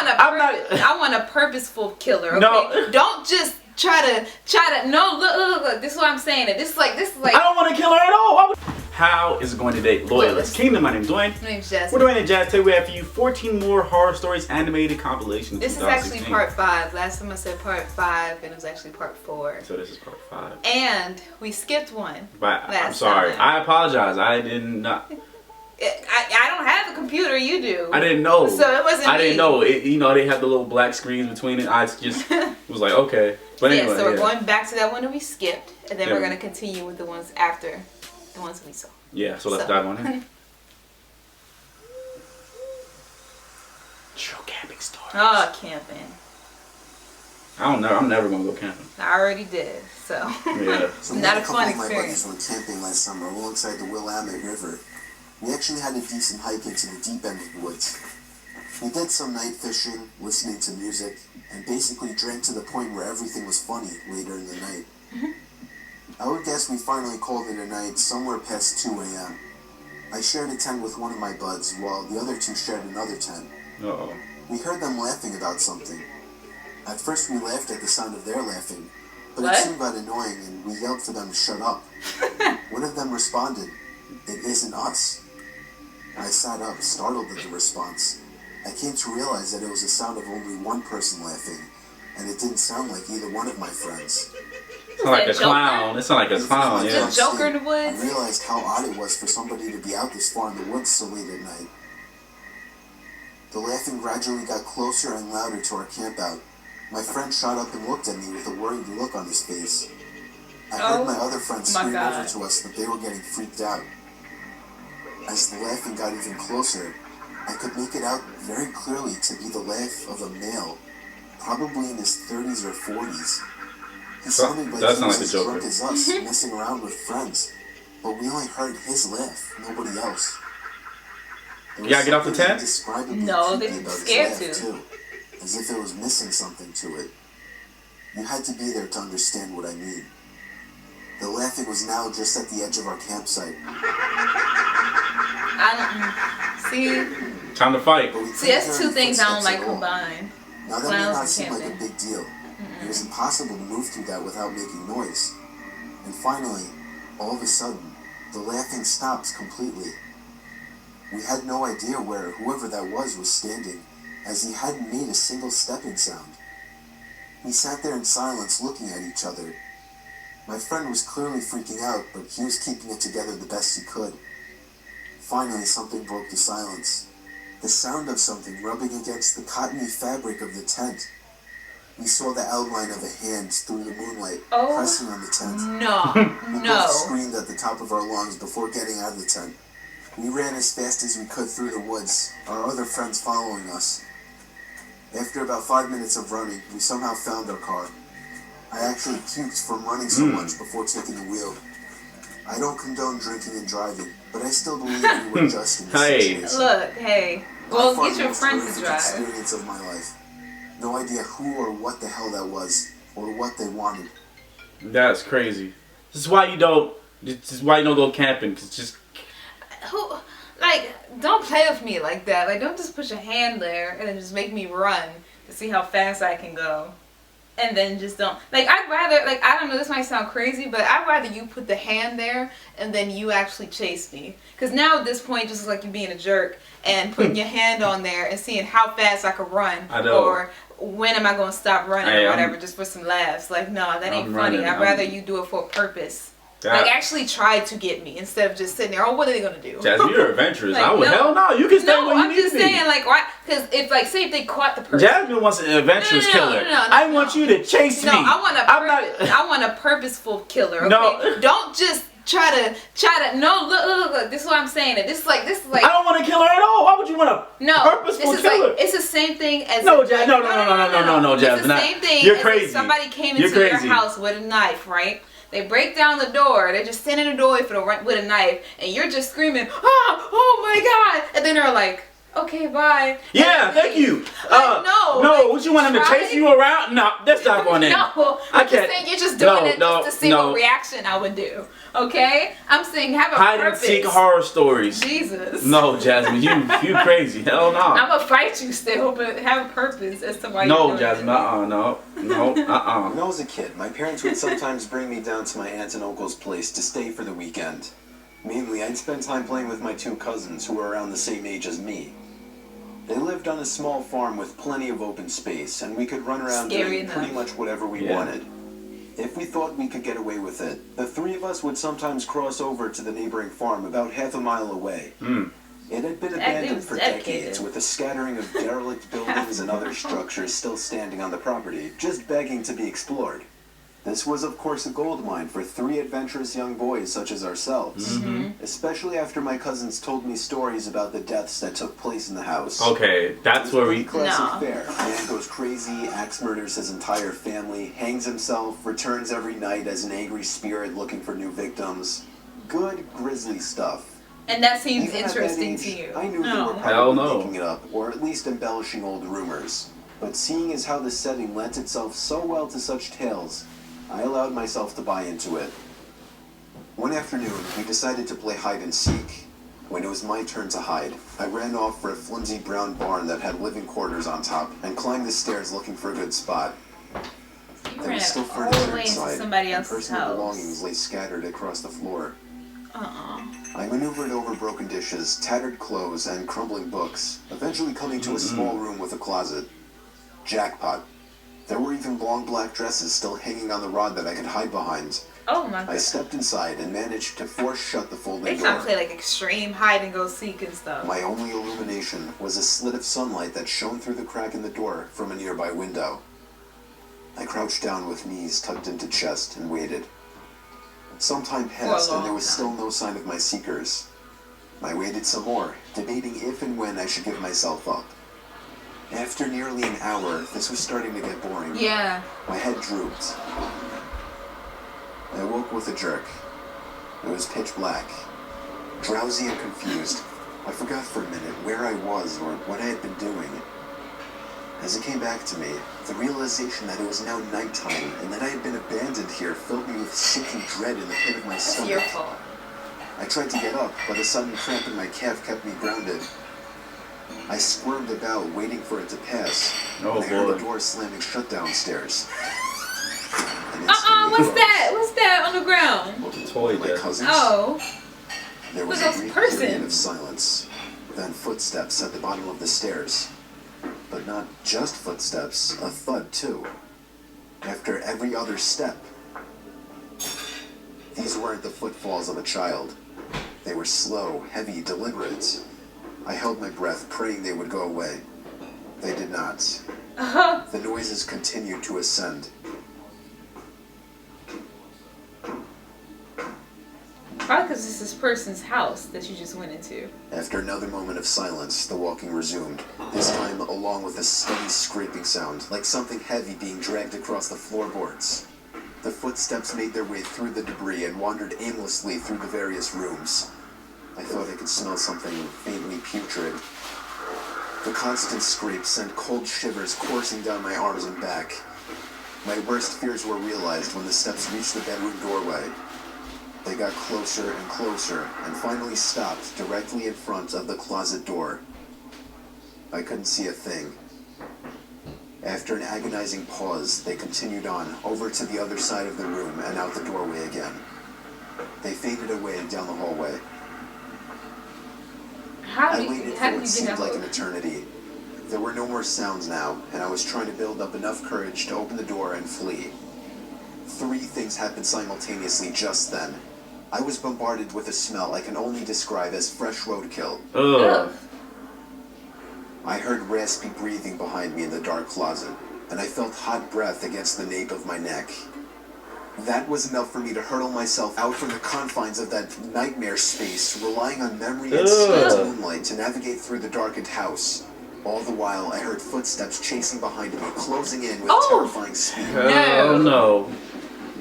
I want a purposeful killer. Okay? No. Don't just try to. No, look. This is what I'm saying. This is like. I don't want to kill her at all. How is it going today, Loyalist Kingdom? My name is Dwayne. My name is Jasmine. We're Dwayne and Jazz. Today we have for you 14 more horror stories animated compilation. This is actually part 5. Last time I said part 5, and it was actually part 4. So this is part 5. And we skipped one. But I'm sorry. Time. I apologize. I did not. I don't have a computer. You do. I didn't know. So it wasn't. I didn't know. You know, they have the little black screens between it. I just was like, okay. But anyway, so we're going back to that one that we skipped, and then we're gonna continue with the ones after the ones we saw. Yeah. So let's dive on in. True camping stories. Oh, camping. I'm never gonna go camping. I already did. So. Yeah. So not a fun experience. My buddies experience. went camping last summer alongside the Willamette River. We actually had a decent hike into the deep end of the woods. We did some night fishing, listening to music, and basically drank to the point where everything was funny later in the night. I would guess we finally called it a night somewhere past 2 a.m. I shared a tent with one of my buds, while the other two shared another tent. Uh-oh. We heard them laughing about something. At first we laughed at the sound of their laughing, but What? it soon got annoying and we yelled for them to shut up. One of them responded, "It isn't us." I sat up, startled at the response. I came to realize that it was the sound of only one person laughing, and it didn't sound like either one of my friends. It's not like a clown. It's not like a clown, The yeah. Joker in the woods. I realized how odd it was for somebody to be out this far in the woods so late at night. The laughing gradually got closer and louder to our campout. My friend shot up and looked at me with a worried look on his face. I heard my other friends scream over to us that they were getting freaked out. As the laughing got even closer, I could make it out very clearly to be the laugh of a male, probably in his 30s or 40s. He sounded like he was as drunk as us, messing around with friends, but we only heard his laugh, nobody else. You gotta get off the tent? No, they're scared to. Too, as if it was missing something to it. You had to be there to understand what I mean. The laughing was now just at the edge of our campsite. See, Time to fight. that's two things I don't like combined. Now that may not Clowns seem and like a camping. big deal. It was impossible to move through that without making noise. And finally, all of a sudden, the laughing stopped completely. We had no idea where whoever that was standing, as he hadn't made a single stepping sound. We sat there in silence looking at each other. My friend was clearly freaking out, but he was keeping it together the best he could. Finally, something broke the silence. The sound of something rubbing against the cottony fabric of the tent. We saw the outline of a hand through the moonlight, pressing on the tent. We both screamed at the top of our lungs before getting out of the tent. We ran as fast as we could through the woods, our other friends following us. After about 5 minutes of running, we somehow found our car. I actually puked from running so much before taking the wheel. I don't condone drinking and driving, but I still believe we were just in this situation. Look, hey. Well, get your friends to drive. Experience of my life. No idea who or what the hell that was, or what they wanted. That's crazy. This is why you don't go camping. Cause just don't play with me like that. Like, don't just put your hand there and then just make me run to see how fast I can go. And then just don't. Like, I'd rather, like, I don't know, this might sound crazy, but I'd rather you put the hand there and then you actually chase me. Because now at this point, it just looks like you're being a jerk and putting your hand on there and seeing how fast I could run. I know. Or when am I going to stop running or whatever, just for some laughs. Like, no, that ain't funny. I'd rather you do it for a purpose. Like, actually try to get me instead of just sitting there. Oh, what are they gonna do? Jasmine, you're adventurous. Like, I would hell no. You can stay where you need to be. I'm just saying, like, why? Because if, like, say if they caught the person. Jasmine wants an adventurous killer. I want you to chase me. No, I want a purposeful killer. Okay? No, don't just try to. No, look. This is what I'm saying. This is like. I don't want to kill her at all. Why would you want a purposeful killer? Like, it's the same thing as. No, Jasmine. No, Jasmine. It's the same thing. You're as crazy. If somebody came into your house with a knife, right? They break down the door. They're just standing in the doorway with a knife, and you're just screaming, "Oh my God!" And then they're like, "Okay, bye." Yeah, thank you. No, would you want him to chase you around? No, that's not going in. No, I'm just saying you're just doing it just to see what reaction I would do. Okay? I'm saying have a Hide and purpose. seek horror stories. Jesus. No, Jasmine, you crazy. Hell no. I'm gonna fight you still, but have a purpose as to why you're No, doing Jasmine, it. no. When I was a kid, my parents would sometimes bring me down to my aunt and uncle's place to stay for the weekend. Mainly, I'd spend time playing with my two cousins who were around the same age as me. They lived on a small farm with plenty of open space, and we could run around doing pretty much whatever we wanted. If we thought we could get away with it, the three of us would sometimes cross over to the neighboring farm about half a mile away. It had been abandoned for decades, with a scattering of derelict buildings and other structures still standing on the property, just begging to be explored. This was, of course, a gold mine for three adventurous young boys such as ourselves. Especially after my cousins told me stories about the deaths that took place in the house. Okay, that's where we... Classic fare. Man goes crazy, axe murders his entire family, hangs himself, returns every night as an angry spirit looking for new victims. Good, grisly stuff. And that seems Even at interesting that to age, you. I knew they were Hell probably no. making it up, or at least embellishing old rumors. But seeing as how the setting lent itself so well to such tales, I allowed myself to buy into it. One afternoon, we decided to play hide and seek. When it was my turn to hide, I ran off for a flimsy brown barn that had living quarters on top and climbed the stairs looking for a good spot. You There ran was still all the furniture way into inside, somebody and else's personal house. belongings lay scattered across the floor. I maneuvered over broken dishes, tattered clothes, and crumbling books, eventually coming to a small room with a closet. Jackpot. There were even long black dresses still hanging on the rod that I could hide behind. Oh my god. I stepped inside and managed to force shut the They folding trying to door. play like extreme hide and go seek and stuff. My only illumination was a slit of sunlight that shone through the crack in the door from a nearby window. I crouched down with knees tucked into chest and waited. Some time passed and there was still no sign of my seekers. I waited some more, debating if and when I should give myself up. After nearly an hour, this was starting to get boring. Yeah. My head drooped. I woke with a jerk. It was pitch black. Drowsy and confused, I forgot for a minute where I was or what I had been doing. As it came back to me, the realization that it was now nighttime and that I had been abandoned here filled me with sinking dread in the pit of my That's stomach. your fault. I tried to get up, but a sudden cramp in my calf kept me grounded. I squirmed about, waiting for it to pass. Oh, and I heard boy. a door slamming shut downstairs. What's that? What's that on the ground? Toy, My Jasmine. cousins? Oh. There was Who's a brief those period of persons? silence, then footsteps at the bottom of the stairs. But not just footsteps, a thud too. After every other step. These weren't the footfalls of a child. They were slow, heavy, deliberate. I held my breath, praying they would go away. They did not. The noises continued to ascend. Probably because this is person's house that you just went into. After another moment of silence, the walking resumed, this time along with a steady scraping sound, like something heavy being dragged across the floorboards. The footsteps made their way through the debris and wandered aimlessly through the various rooms. I thought I could smell something faintly putrid. The constant scrape sent cold shivers coursing down my arms and back. My worst fears were realized when the steps reached the bedroom doorway. They got closer and closer, and finally stopped directly in front of the closet door. I couldn't see a thing. After an agonizing pause, they continued on, over to the other side of the room and out the doorway again. They faded away down the hallway. How I did waited you for what get seemed that like an hook? eternity. There were no more sounds now, and I was trying to build up enough courage to open the door and flee. Three things happened simultaneously just then. I was bombarded with a smell I can only describe as fresh roadkill. Ugh. I heard raspy breathing behind me in the dark closet, and I felt hot breath against the nape of my neck. That was enough for me to hurtle myself out from the confines of that nightmare space, relying on memory and sweet moonlight to navigate through the darkened house. All the while, I heard footsteps chasing behind me, closing in with terrifying speed. Hell no.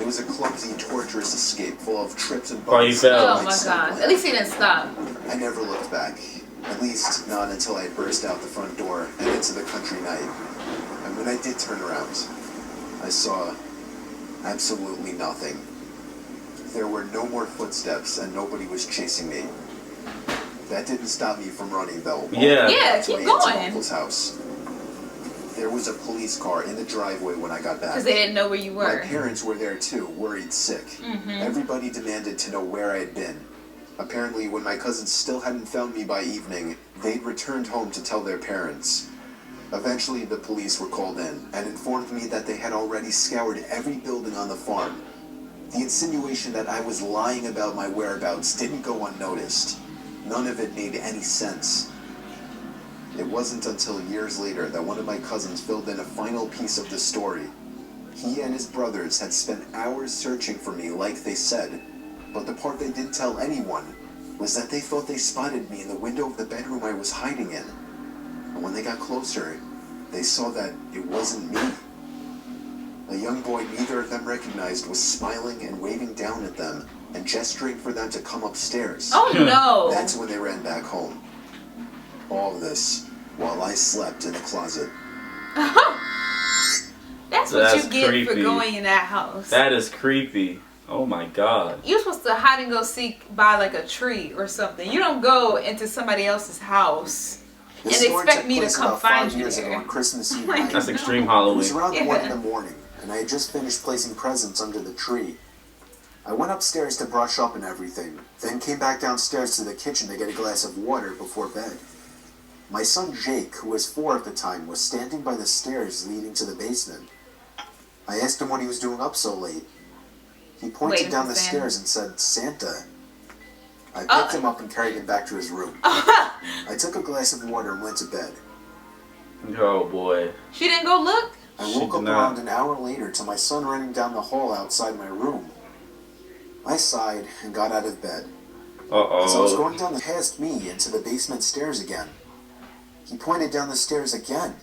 It was a clumsy, torturous escape full of trips and Oh, you bumps. fell. Oh my god. At least he didn't stop. I never looked back. At least not until I burst out the front door and into the country night. And when I did turn around, I saw absolutely nothing. There were no more footsteps and nobody was chasing me. That didn't stop me from running though. Yeah. Yeah, To my keep aunt's and going. uncle's house. There was a police car in the driveway when I got back. Because they didn't know where you My were. parents were there too, worried sick. Everybody demanded to know where I had been. Apparently, when my cousins still hadn't found me by evening, they'd returned home to tell their parents. Eventually, the police were called in and informed me that they had already scoured every building on the farm. The insinuation that I was lying about my whereabouts didn't go unnoticed. None of it made any sense. It wasn't until years later that one of my cousins filled in a final piece of the story. He and his brothers had spent hours searching for me like they said, but the part they didn't tell anyone was that they thought they spotted me in the window of the bedroom I was hiding in. And when they got closer, they saw that it wasn't me. A young boy neither of them recognized was smiling and waving down at them and gesturing for them to come upstairs. Oh no! That's when they ran back home. All this while I slept in the closet. That's what you That's get for creepy. going in that house. That is creepy. Oh my god. You're supposed to hide and go seek by like a tree or something. You don't go into somebody else's house This and story expect took me to place come about find 5 you years ago there. on Christmas Eve Like, night. That's extreme It Halloween. was around 1 in Yeah. the morning, and I had just finished placing presents under the tree. I went upstairs to brush up and everything, then came back downstairs to the kitchen to get a glass of water before bed. My son Jake, who was 4 at the time, was standing by the stairs leading to the basement. I asked him what he was doing up so late. He pointed Waiting down for the Santa. stairs and said, "Santa." I picked Oh. him up and carried him back to his room. I took a glass of water and went to bed. Oh boy. She didn't go look? I She woke did up not. around an hour later to my son running down the hall outside my room. I sighed and got out of bed. As I was Uh-oh. going down past me into the basement stairs again, he pointed down the stairs again.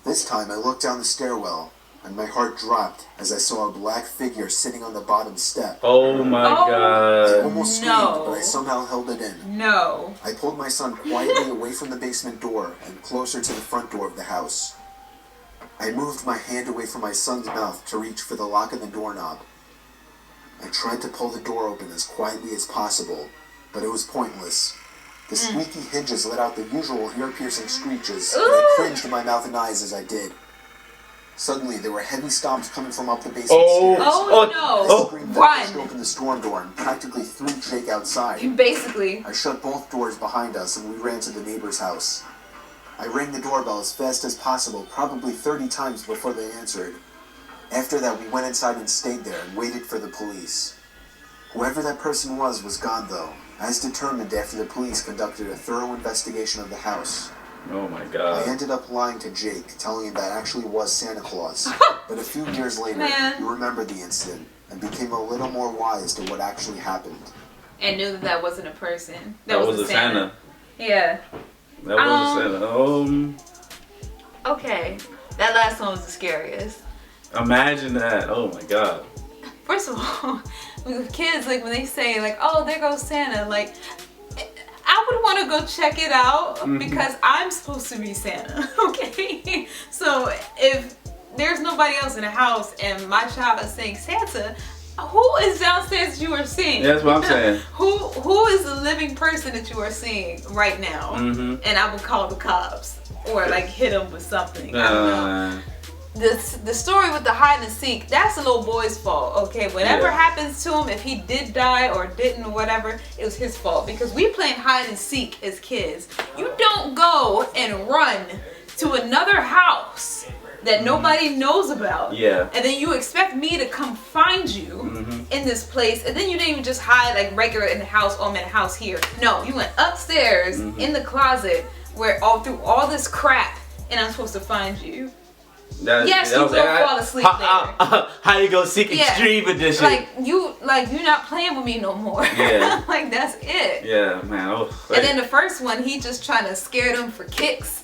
This time I looked down the stairwell, and my heart dropped as I saw a black figure sitting on the bottom step. Oh my Oh. I god. almost No. screamed, but I somehow held it in. No. I pulled my son quietly away from the basement door and closer to the front door of the house. I moved my hand away from my son's mouth to reach for the lock on the doorknob. I tried to pull the door open as quietly as possible, but it was pointless. The squeaky hinges let out the usual ear-piercing screeches, and I Ooh. cringed in my mouth and eyes as I did. Suddenly, there were heavy stomps coming from up the basement Oh. stairs. Oh, I no. screamed that pushed Run. open the storm door and practically threw Jake outside. Basically. I shut both doors behind us and we ran to the neighbor's house. I rang the doorbell as fast as possible, probably 30 times before they answered. After that, we went inside and stayed there and waited for the police. Whoever that person was gone though, as determined after the police conducted a thorough investigation of the house. Oh my I god. ended up lying to Jake, telling him that actually was Santa Claus. But a few years later, Man. he remembered the incident and became a little more wise to what actually happened. And knew that that wasn't a person. That was a Santa. Yeah. That was a Santa. Okay. That last one was the scariest. Imagine that. Oh my god. First of all, with kids, like when they say like, "Oh, there goes Santa," like I would want to go check it out because I'm supposed to be Santa. Okay, so if there's nobody else in the house and my child is saying Santa, who is downstairs that you are seeing? That's what I'm saying. Who is the living person that you are seeing right now? Mm-hmm. And I would call the cops or like hit them with something. I don't know. The story with the hide and seek, that's the little boy's fault, okay? Whatever Yeah. happens to him, if he did die or didn't or whatever, it was his fault. Because we playing hide and seek as kids. You don't go and run to another house that nobody knows about. Yeah. And then you expect me to come find you in this place. And then you didn't even just hide like regular in the house, oh I'm in the house here. No, you went upstairs in the closet where all through all this crap and I'm supposed to find you. Yes, you will fall asleep there. How you go seek Yeah. extreme edition? Like you're not playing with me no more. Yeah. Like that's it. Yeah, man. Oh, And then the first one, he just trying to scare them for kicks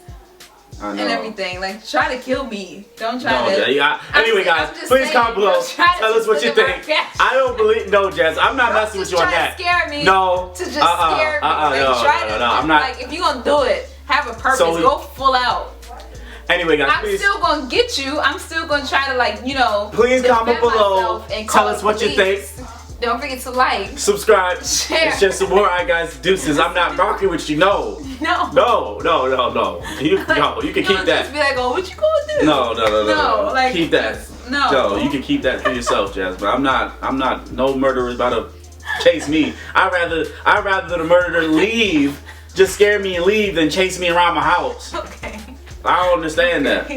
I know. and everything. Like try to kill me. Don't try No, to. yeah. I'm Anyway, just- guys, I'm just please saying, comment below. don't try to Tell us what you just look at think. my reaction. I don't believe. No, Jazz. I'm not Don't messing with just you on try that. to scare me. No. To just scare me. Like, no, try no, to. no, I'm not. Like if you gonna do it, have a purpose. So- Go full out. Anyway, guys, I'm please. still gonna get you. I'm still gonna try to Please defend comment below. myself and Tell call us the what you think. police. Don't forget to like, subscribe. share. It's just some more Alright guys, deuces. I'm not rocking with you. No. No. You can keep Don't that. just be like, oh, what you gonna do? No. Like, Keep that. no. No, you can keep that for yourself, Jasmine. I'm not. No murderer is about to chase me. I'd rather the murderer leave, just scare me and leave, than chase me around my house. Okay. I don't understand that.